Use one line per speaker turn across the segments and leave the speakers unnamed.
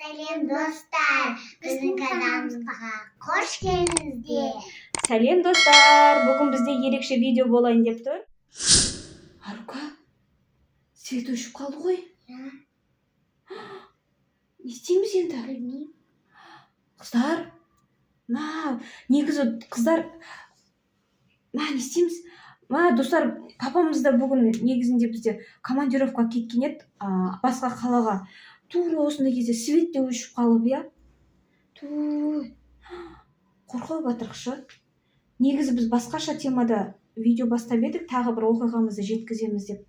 Сәлем достар, біздің каналымызға қош келдіңіздер.
Сәлем достар, бүгін бізде ерекше видео болайын деп тұр. Арука, свет өшіп қалды ғой. Не істейміз енді?
Білмеймін.
Қыздар, негізі қыздар, не істейміз? Достар, папамыз да бүгін негізінде бізде командировка кеткен еді, басқа қалаға. Тура осындай кезде свет те өшіп қалып, қорқып жатырықшы. Негізі біз басқаша темада видео бастап едік, тағы бір оқиғамызды жеткіземіз деп.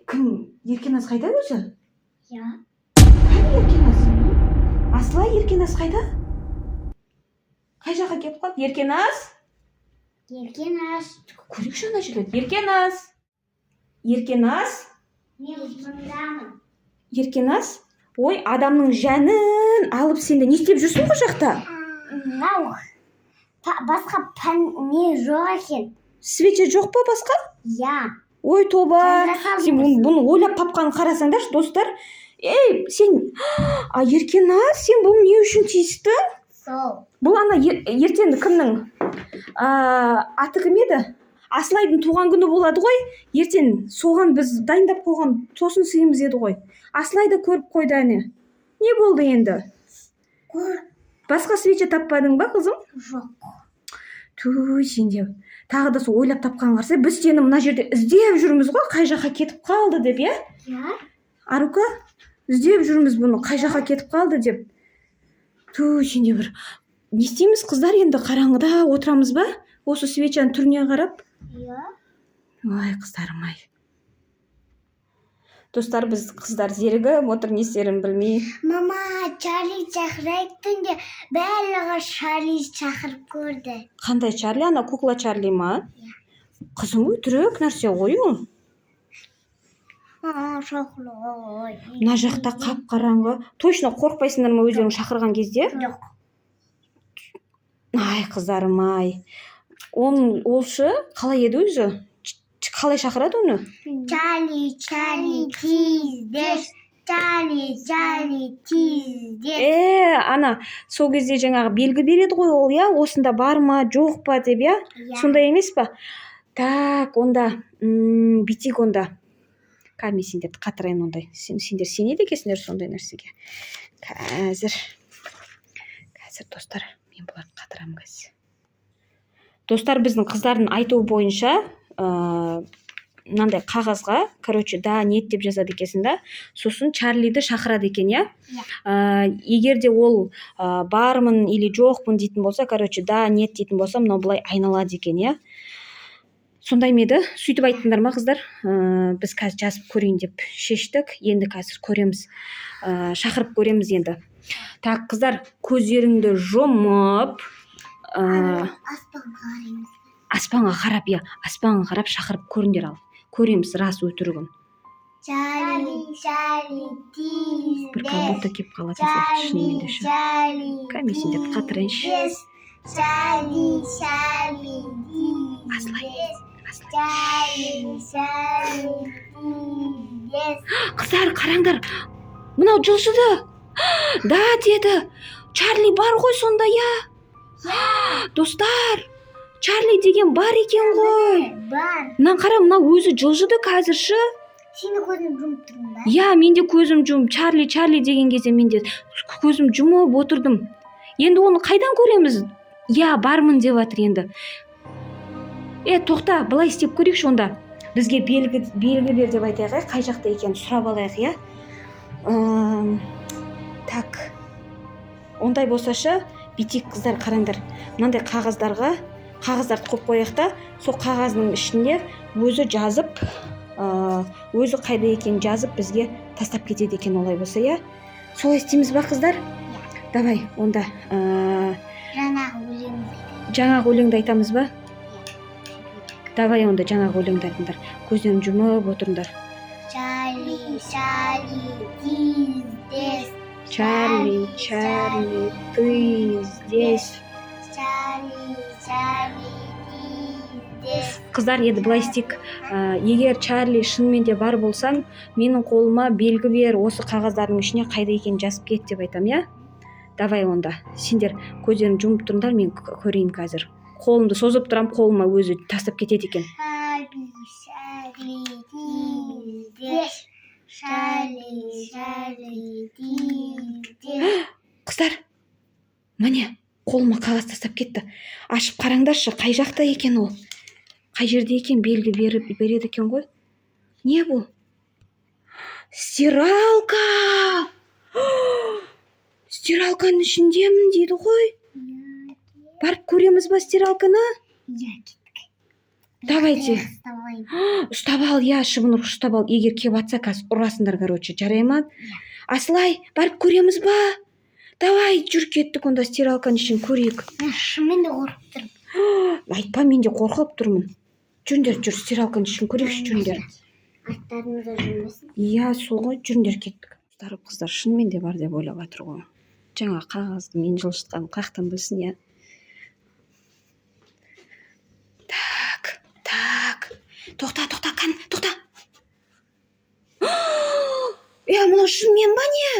Кім? Еркеназ қайда өзі? Қайда Еркеназ? Асылай, Еркеназ қайда? Қай жаққа кетіп қалды? Еркеназ? Көрейікші ана жерлерді. Еркеназ?
Мен мұндамын.
Еркеназ? Ой, адамның жәнін алып сенде не істеп жүрсің бұл жақта?
Басқа не жоқ екен.
Свеча жоқ па басқа? Ой, тоба. Сен бұны ойлап тапқанын қарасаңдаршы, достар. Ей, сен... Еркеназ, сен бұл не үшін тиісті?
Сол.
Бұл ана ертеңді кімнің? Аты кім еді? Асылайдың туған күні болады ғой. Ертең соған біз дайындап қойған тосын сыйымыз еді ғой. Асылайды көріп қойды әне. Не болды енді? Басқа свеча таппадың ба, қызым?
Жоқ.
Сенде тағы да сол ойлап тапқан қарсы, біз сені мына жерде іздеп жүрміз ғой, қай жаққа кетіп қалды деп, Арука, іздеп жүрміз бұны, қай жаққа кетіп қалды деп. Сенде бір не істейміз, қыздар, енді қараңғыда отырамыз ба? Осы свечаның түріне қарап. Ой, қыздарым-ай. Достар, біз қыздар зерігіп отыр, не істерін білмей.
Мама, Чарли шақырайық түнде, барлығы Чарли шақырып көрді.
Қандай Чарли? Ана кукла Чарли ма? Қызым, өтірік нәрсе ғой ол.
Шақырой.
Мына жақта қап-қараңғы. Точно қорықпайсыңдар ма өздерің шақырған кезде?
Жоқ.
Ай, қыздарым-ай. Олшы қалай еді өзі? Қалай шақырады оны?
Чарли, тиздес. Чарли, тиздес.
Ана, сол кезде жаңағы белгі береді ғой ол, осында бар ма, жоқ па деп, Сондай емес па? Так, онда, битик онда. Мен сендерді қатырайын ондай. Сендер сенеді екенсіңдер сондай нәрсеге. Қазір, достар, мен бұларды қатырамын қазір. Достар, біздің қыздардың айтуы бойынша, мынандай қағазға, да, нет деп жазады екенсің да, сосын Чарлиді шақырады екен, егер де ол бармын или жоқпын дейтін болса, да, нет дейтін болса, мынау былай айналады екен, Сондай меді, сөйтіп айттыңдар ма, қыздар? Біз қазір жазып көрейін деп шештік, енді қазір көреміз, шақырып көреміз енді. Так, қыздар, көздеріңді жұмып, аспанға қарап, аспанға қарап шақырып көріңдер ал. Көреміз рас өтірігін.
Чарли, тиздес.
Бір будто кеп қалатын сияқты шынымен де ше. Кәме сендерді қатырайыншы.
Чарли,
Қыздар, қараңдар, мынау жылжыды. Да, деді. Чарли бар ғой сонда, Достар, Чарли деген бар екен ғой.
Бар.
Мынан қара, мынау өзі жылжыды қазірші.
Сені көзім жұмып тұрмын ба?
Мен де көзім жұмып, Чарли деген кезде мен де көзім жұмып отырдым. Енді оны қайдан көреміз? Бармын деп жатыр енді. Тоқта, былай істеп көрейікші онда. Бізге белгі бер деп айтайық, қай жақта екен сұрап алайық, Так. Ондай болсашы, битик қыздар қараңдар. Мынандай қағаздарды қойып қояйық та, сол қағаздың ішінде өзі жазып, өзі қайда екен жазып бізге тастап кетеді екен олай болса, Солай істейміз ба, қыздар? Давай, онда жаңағы өлеңді айтамыз ба? Давай онда жаңағы өлеңді айтыңдар. Көздерін жұмып отырыңдар.
Чарли, тиздес.
Чарли, ты здесь.
Чарли, тиздес.
қыздар еді былай істейік, егер Чарли шынымен де бар болсаң, менің қолыма белгі бер, осы қағаздардың ішіне қайда екенін жазып кет деп айтам, иә? Давай онда. Сендер көздерін жұмып тұрыңдар, мен көрейін қазір. Қолымды созып тұрам, қолыма өзі тастап кетеді екен. Қыздар, міне, қолыма қағаз тастап кетті. Ашып қараңдаршы, қай жақта екен ол? Қай жерде екен, белгі береді екен ғой? Не бұл? Стиралка! Стиралканың ішіндемін дейді ғой. Барып көреміз ба стиралканы? Давайте. Ұстап ал, я шыбын ұстап ал. Егер кеп атса, қазір ұрасыңдар, короче, жарай ма? Асылай, барып көреміз ба? Давай, жүр кеттік, онда стиралканың ішін көрейік.
Мен де қорқып тұрмын.
Айтпа, мен де қорқып тұрмын. Жүріңдер, жүр, стиралканың ішін көрейікші, жүріңдер.
Аттарыңызда жүрмесін.
Иә, сол ғой, жүріңдер, кеттік. Қыздар шынымен де бар деп ойлап жатыр ғой. Жаңа қағазды мен жылжытқанын қаяқтан білсін, иә? Так. Тоқта, кән, тоқта. Мынау шынымен ба не?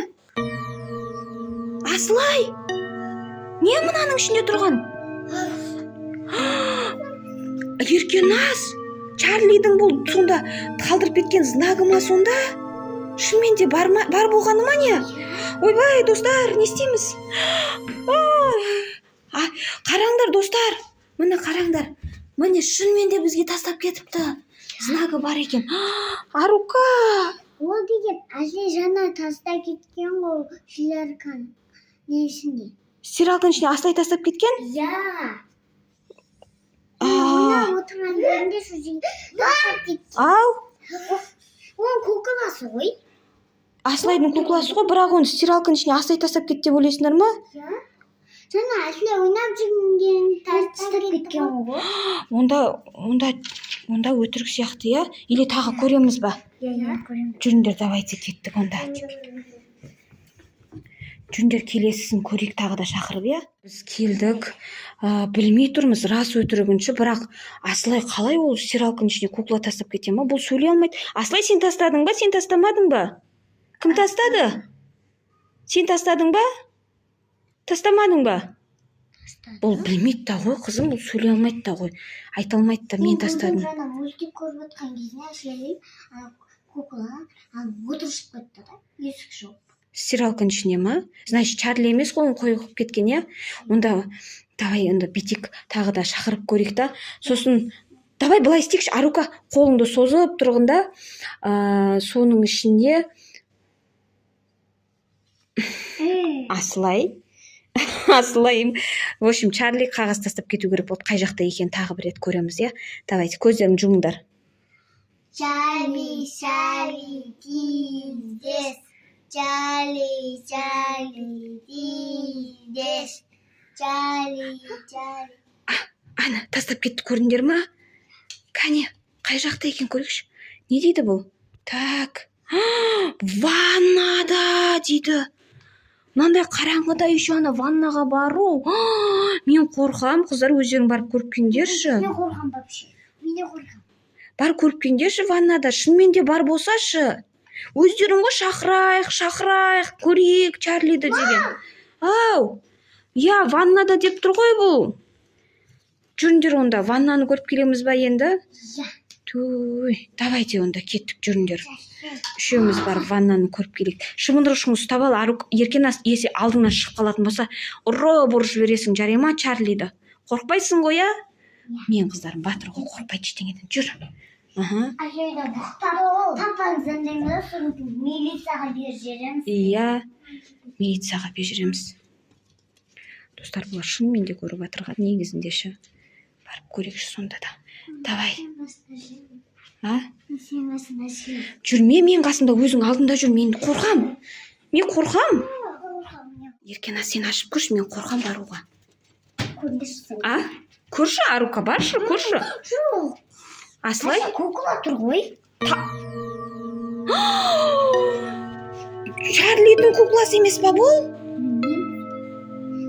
Асылай! Не мынаның ішінде тұрған? Еркеназ! Чарлидің бұл сонда қалдырып кеткен знагы ма сонда? Шынымен де бар болғаны ма не? Ойбай, достар, не істейміз? Қараңдар, достар! Міне қараңдар. Міне шынымен де бізге тастап кетіпті. Знагы бар екен. Арука!
Ол деген әже жаңа тастап кеткен ғой стиралканың ішіне.
Стиралканың ішіне Асылай тастап кеткен?
Иә. Ойнап отырған жерінде сол жерге тастап кеткен.
Ау?
Оның кукласы ғой.
Асылайдың кукласы ғой, бірақ оны стиралканың ішіне Асылай тастап кетті деп ойлайсыңдар ма?
Иә. Жаңа Асылай ойнап жүрген тастап кеткен ғой.
Онда өтірік сияқты, иә? Или тағы көреміз ба?
Иә, көреміз.
Жүріңдер, давайте кеттік онда. Жүріңдер, келесісін көрейік, тағы да шақырып, иә? Біз келдік, білмей тұрмыз, рас өтірігінші, бірақ Асылай қалай ол стиралканың ішіне кукла тастап кете ма? Бұл сөйлей алмайды. Асылай, сен тастадың ба, сен тастамадың ба? Кім тастады? Сен тастадың ба? Тастамадың ба? Бұл білмейді да ғой, қызым, бұл сөйлей алмайды да ғой. Айта алмайды да, мен тастадым.
Жаңа мультик көріп отқан кезінде Асылай кукла отырышып кетті да, есік жауып.
Стиралканың ішіне ма? Значит, Чарли емес қой, қойып кеткен, иә? Онда давай енді битик тағы да шақырып көрейік та. Сосын давай былай істейікші, Арука, қолыңды созып тұрғында, соның ішінде Асылай, в общем, Чарли қағаз тастап кету керек болды. Қай жақта екен тағы бір рет көреміз, иә? Давайте, көздерін жұмыңдар.
Чарли, тиздес. Чарли, тиздес. Чарли.
Ана, тастап кетті, көрдіңдер ма? Кәне, қай жақта екен көрейікші. Не дейді бұл? Так. Ваннада дейді. Мынандай қараңғыда еще ана ваннаға бару. Мен қорқам, қыздар, өздерің барып көріп келіңдерші.
Мен қорқам вообще.
Бар көріп келіңдерші ваннада, шынымен де бар болсашы. Өздерің ғой шақырайық, көрейік Чарлиді деген. Ау, я ваннада деп тұр ғой бұл. Жүріңдер онда, ваннаны көріп келеміз ба енді?
Иә.
Туй, давайте онда кеттік, жүріңдер. Үшеуміз барып ваннаны көріп келейік. Шыбындырғышыңды ұстап ал, Еркеназ, есе алдыңнан шығып қалатын болса, ұрып жібересің, жарай ма Чарлиді? Қорқпайсың ғой, иә? Мен қыздарым батыр ғой, қорқпайды ештеңеден. Жүр.
Әжейді бұқтары ол. Тапаңыздан деңгілі, соны милицияға беріп жібереміз.
Иә, милицияға беріп жібереміз. Достар, бұлар шынымен де көріп жатырған негізінде ше. Барып көрейікші сонда да. Давай. Жүрме, мен қасымда, өзің алдында жүр, мен қорқам. Еркеназ, сен ашып көрші, мен қорқам баруға. Көрші, Арука, баршы, көрші. Асылай?
Кукла тұр ғой.
Чарлидің кукласы емес па бұл?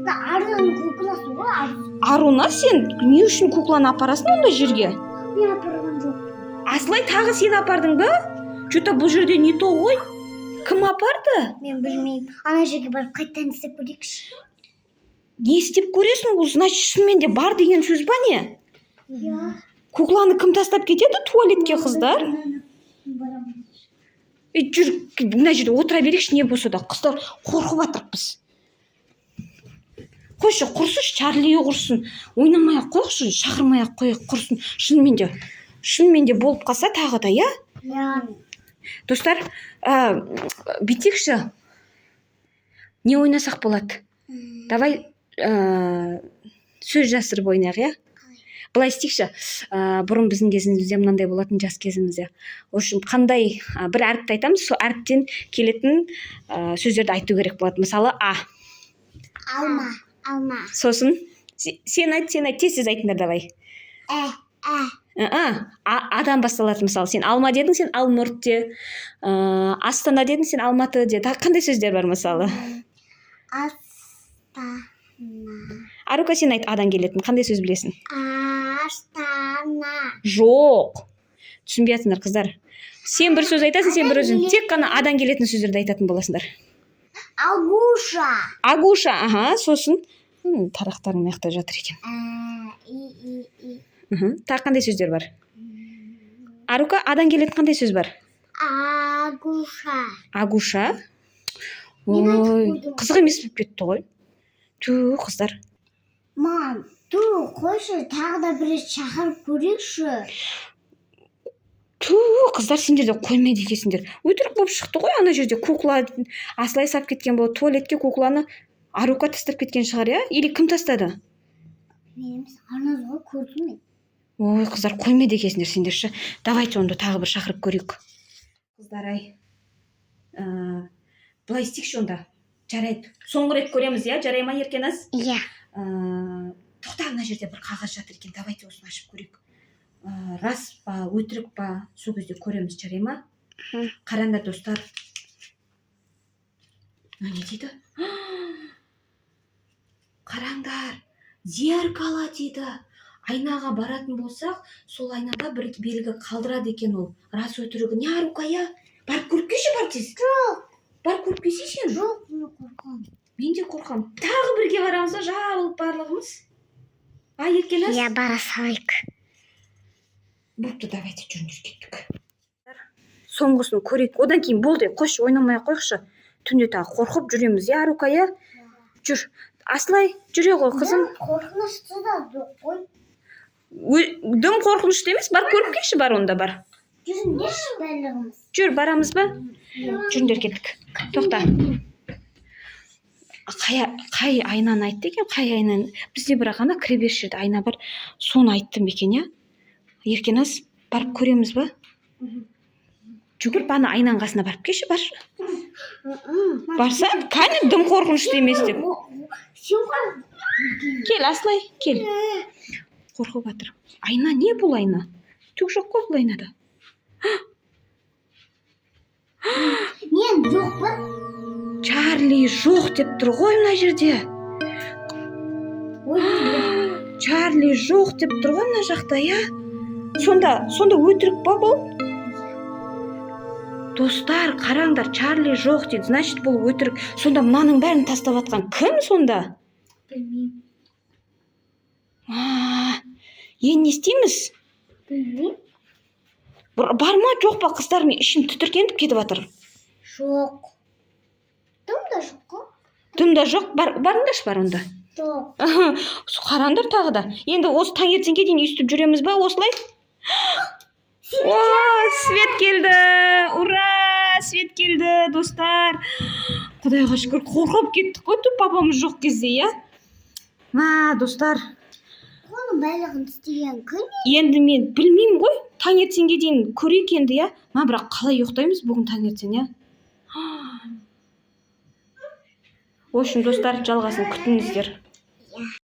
Аруның кукласы ғой.
Аруна, сен не үшін кукланы апарасың онда жерге?
Мен апарған жоқпын.
Асылай, тағы сен апардың ба? Что-то бұл жерде не то ғой. Кім апарды?
Мен білмеймін. Ана жерге барып қайтадан істеп көрейікші.
Не істеп көресің? Бұл значит шынымен де бар деген сөз ба не?
Иә.
Кукланы кім тастап кетеді туалетке, қыздар? Жүр, мына жерде отыра берейікші, не болса да. Қыздар қорқып жатырмыз. Қойшы, құрсын, Чарли құрсын. Ойнамай-ақ қойықшы, шақырмай-ақ қойық құрсын. Шынымен де болып қалса тағы да, иә?
Иә.
Достар, бүйтейікші. Не ойнасақ болады? Давай сөз жасырып ойнайық, иә? Былай істейікші. Бұрын біздің кезімізде мынандай болатын, жас кезімізде. В общем, қандай бір әріпті айтамыз, сол әріптен келетін сөздерді айту керек болады. Мысалы, А.
Алма.
Сосын, сен айт, тез айтыңдар, давай. Адан басталады, мысалы, сен алма дедің, сен алмұрт де. Астана дедің, сен алматы де. Қандай сөздер бар, мысалы?
Астана.
Арука, сен айт, адан келетін. Қандай сөз білесің?
Астана.
Жоқ. Түсінбей жатсыңдар, қыздар. Сен бір сөз айтасың, сен бір өзің. Тек қана адан келетін сөздерді айтатын боласыңдар. Агуша, сосын. Тарақтарың маяқта жатыр екен. Тағы қандай сөздер бар? Арука, адан келетін қандай сөз бар? Агуша. Ой, қызық емес болып кетті ғой. Қыздар.
Мам, қойшы, тағы да бір шақырып көрейікші.
Қыздар, сендер де қоймайды екенсіңдер. Өтірік болып шықты ғой, ана жерде кукла Асылай сап кеткен болды. Туалетке кукланы Арука тастап кеткен шығар, иә? Или кім тастады?
Мен арназ ғой, көрдім мен.
Ой, қыздар, қоймайды екенсіңдер сендерші. Давайте онда тағы бір шақырып көрейік. Қыздар-ай, былай істейікші онда. Жарайды. Соңғы рет көреміз, иә? Жарай ма, Еркеназ?
Иә.
Тоқта, ана жерде бір қағаз жатыр екен. Давайте осыны ашып көрейік. Рас па, өтірік па, сол кезде көреміз, жарай ма? Қараңдар, достар. Не дейді? Қараңдар, зеркало дейді. Айнаға баратын болсақ, сол айнада бір белгі қалдырады екен ол. Рас өтірігі. Не, Арука, я? Барып көріп келші, бар тез.
Жоқ.
Барып көріп келші сен.
Жоқ, мен қорқам.
Мен де қорқам. Тағы бірге барамыз ба, жабылып барлығымыз? Еркеназ?
Иә, бара салайық.
Бұлты, давайте жүріндер кеттік. Соңғысын көрейік. Одан кейін болды, қойшы, ойнамай қойықшы. Түнде тағы қорқып жүреміз, иә, Арука, иә? Жүр. Асылай, жүре ғой, қызым.
Қорқынышты да қой.
Дым қорқынышты емес, бар көріп келші, бар онда бар.
Жүріңдерші барлығымыз.
Жүр, барамыз ба? Жүріндер кеттік. Тоқта. Қай айнаны айтты екен, қай айнаны? Бізде бірақ ана кіреберіс жерде айна бар. Соны айттым екен, иә? Еркеназ, барып көреміз ба? Жүгіріп, ана айнаның қасына барып келші, бар. Барса, кәне дым қорқынышты емес деп. Кел, Асылай, кел. Қорқып жатыр. Айна не бұл айна? Түк жоқ қой бұл айнада.
Мен жоқпын.
Чарли жоқ деп тұр ғой мына жерде. Чарли жоқ деп тұр ғой мына жақта, иә? Сонда өтірік па бұл? Достар, қараңдар, Чарли жоқ дейді. Значит, бұл өтірік. Сонда мынаның бәрін тастап атқан кім сонда?
Білмеймін.
Енді не істейміз?
Білмеймін.
Бар ма, жоқ па, қыздар, мен ішім түтіркеніп кетіп жатыр.
Жоқ. Дым да жоқ қой.
Дым да жоқ, барыңдаршы бар онда.
Жоқ.
Қараңдар тағы да. Енді осы таңертеңге дейін өйстіп жүреміз ба, осылай? Свет келді! Ура! Свет келді, достар. Құдайға шүкір, қорқып кеттік қой, папамыз жоқ кезде, иә? Достар.
Оның барлығын істеген күн.
Енді мен білмеймін ғой, таңертеңге дейін көрейік енді, иә? Бірақ қалай ұйықтаймыз бүгін таңертең, иә? В общем, достар, жалғасын күтіңіздер.